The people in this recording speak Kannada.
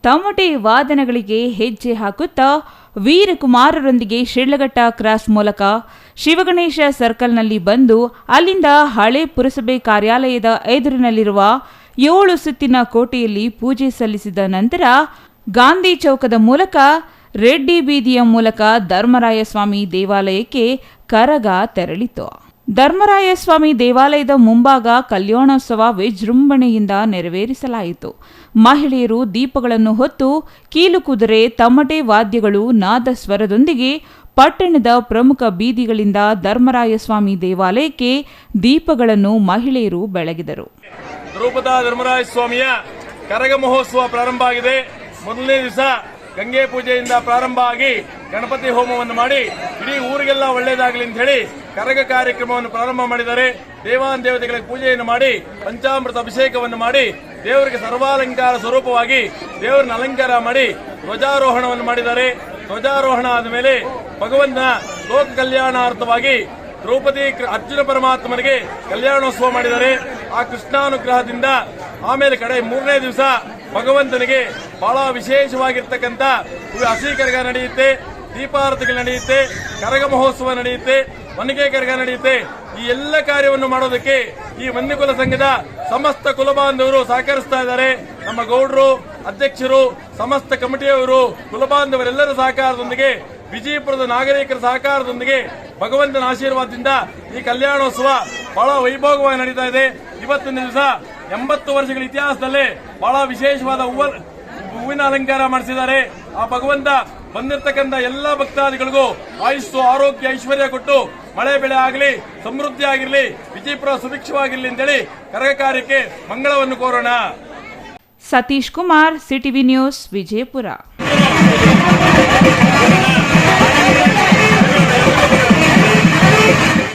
ತಮಟೆ ವಾದನಗಳಿಗೆ ಹೆಜ್ಜೆ ಹಾಕುತ್ತಾ ವೀರಕುಮಾರರೊಂದಿಗೆ ಶಿಡ್ಲಘಟ್ಟ ಕ್ರಾಸ್ ಮೂಲಕ ಶಿವಗಣೇಶ ಸರ್ಕಲ್ನಲ್ಲಿ ಬಂದು ಅಲ್ಲಿಂದ ಹಳೆ ಪುರಸಭೆ ಕಾರ್ಯಾಲಯದ ಎದುರಿನಲ್ಲಿರುವ 7 ಸುತ್ತಿನ ಕೋಟೆಯಲ್ಲಿ ಪೂಜೆ ಸಲ್ಲಿಸಿದ ನಂತರ ಗಾಂಧಿ ಚೌಕದ ಮೂಲಕ ರೆಡ್ಡಿ ಬೀದಿಯ ಮೂಲಕ ಧರ್ಮರಾಯಸ್ವಾಮಿ ದೇವಾಲಯಕ್ಕೆ ಕರಗ ತೆರಳಿತು. ಧರ್ಮರಾಯಸ್ವಾಮಿ ದೇವಾಲಯದ ಮುಂಭಾಗ ಕಲ್ಯಾಣೋತ್ಸವ ವಿಜೃಂಭಣೆಯಿಂದ ನೆರವೇರಿಸಲಾಯಿತು. ಮಹಿಳೆಯರು ದೀಪಗಳನ್ನು ಹೊತ್ತು ಕೀಲುಕುದುರೆ, ತಮಟೆ ವಾದ್ಯಗಳು, ನಾದಸ್ವರದೊಂದಿಗೆ ಪಟ್ಟಣದ ಪ್ರಮುಖ ಬೀದಿಗಳಿಂದ ಧರ್ಮರಾಯಸ್ವಾಮಿ ದೇವಾಲಯಕ್ಕೆ ದೀಪಗಳನ್ನು ಮಹಿಳೆಯರು ಬೆಳಗಿದರು. ದ್ರೌಪದ ಧರ್ಮರಾಯಸ್ವಾಮಿಯ ಕರಗ ಮಹೋತ್ಸವ ಪ್ರಾರಂಭ ಆಗಿದೆ. ಮೊದಲನೇ ದಿವಸ ಗಂಗೆ ಪೂಜೆಯಿಂದ ಪ್ರಾರಂಭ ಆಗಿ ಗಣಪತಿ ಹೋಮವನ್ನು ಮಾಡಿ ಇಡೀ ಊರಿಗೆಲ್ಲ ಒಳ್ಳೆಯದಾಗಲಿ ಅಂತ ಹೇಳಿ ಕರಗ ಕಾರ್ಯಕ್ರಮವನ್ನು ಪ್ರಾರಂಭ ಮಾಡಿದ್ದಾರೆ. ದೇವಾನುದೇವತೆಗಳಿಗೆ ಪೂಜೆಯನ್ನು ಮಾಡಿ ಪಂಚಾಮೃತ ಅಭಿಷೇಕವನ್ನು ಮಾಡಿ ದೇವರಿಗೆ ಸರ್ವಾಲಂಕಾರ ಸ್ವರೂಪವಾಗಿ ದೇವರನ್ನ ಅಲಂಕಾರ ಮಾಡಿ ಧ್ವಜಾರೋಹಣವನ್ನು ಮಾಡಿದ್ದಾರೆ. ಧ್ವಜಾರೋಹಣ ಆದ ಮೇಲೆ ಭಗವಂತನ ಲೋಕ ಕಲ್ಯಾಣಾರ್ಥವಾಗಿ ದ್ರೌಪದಿ ಅರ್ಜುನ ಪರಮಾತ್ಮನಿಗೆ ಕಲ್ಯಾಣೋತ್ಸವ ಮಾಡಿದ್ದಾರೆ. ಆ ಕೃಷ್ಣಾನುಗ್ರಹದಿಂದ ಆಮೇಲೆ ಕಡೆ 3ನೇ ದಿವಸ ಭಗವಂತನಿಗೆ ಬಹಳ ವಿಶೇಷವಾಗಿರ್ತಕ್ಕಂಥ ಹಸಿ ಕರಗ ನಡೆಯುತ್ತೆ, ದೀಪಾರತಿಗಳು ನಡೆಯುತ್ತೆ, ಕರಗ ಮಹೋತ್ಸವ ನಡೆಯುತ್ತೆ, ಮನಿಗೆ ಕರಗ ನಡೆಯುತ್ತೆ. ಈ ಎಲ್ಲ ಕಾರ್ಯವನ್ನು ಮಾಡೋದಕ್ಕೆ ಈ ಮಂದಿಕುಲ ಸಂಘದ ಸಮಸ್ತ ಕುಲಬಾಂಧವರು ಸಹಕರಿಸ್ತಾ ಇದ್ದಾರೆ. ನಮ್ಮ ಗೌಡರು, ಅಧ್ಯಕ್ಷರು, ಸಮಸ್ತ ಕಮಿಟಿಯವರು, ಕುಲಬಾಂಧವರೆಲ್ಲರ ಸಹಕಾರದೊಂದಿಗೆ, ವಿಜಯಪುರದ ನಾಗರಿಕರ ಸಹಕಾರದೊಂದಿಗೆ ಭಗವಂತನ ಆಶೀರ್ವಾದದಿಂದ ಈ ಕಲ್ಯಾಣೋತ್ಸವ ಬಹಳ ವೈಭೋಗವಾಗಿ ನಡೀತಾ ಇದೆ. ಇವತ್ತಿನ ದಿವಸ 80 ವರ್ಷಗಳ ಇತಿಹಾಸದಲ್ಲೇ ಬಹಳ ವಿಶೇಷವಾದ ಹೂವಿನ ಅಲಂಕಾರ ಮಾಡಿಸಿದ್ದಾರೆ. ಆ ಭಗವಂತ ಬಂದಿರತಕ್ಕಂಥ ಎಲ್ಲಾ ಭಕ್ತಾದಿಗಳಿಗೂ ಆಯುಸ್ಸು, ಆರೋಗ್ಯ, ಐಶ್ವರ್ಯ ಕೊಟ್ಟು ಮಳೆ ಬೆಳೆ ಆಗಲಿ, ಸಮೃದ್ಧಿ ಆಗಿರಲಿ, ವಿಜಯಪುರ ಸುಭಿಕ್ಷವಾಗಿರಲಿ ಅಂತೇಳಿ ಕರಗ ಕಾರ್ಯಕ್ಕೆ ಮಂಗಳವನ್ನು ಕೋರೋಣ. Satish Kumar, CTV news, Vijayapura.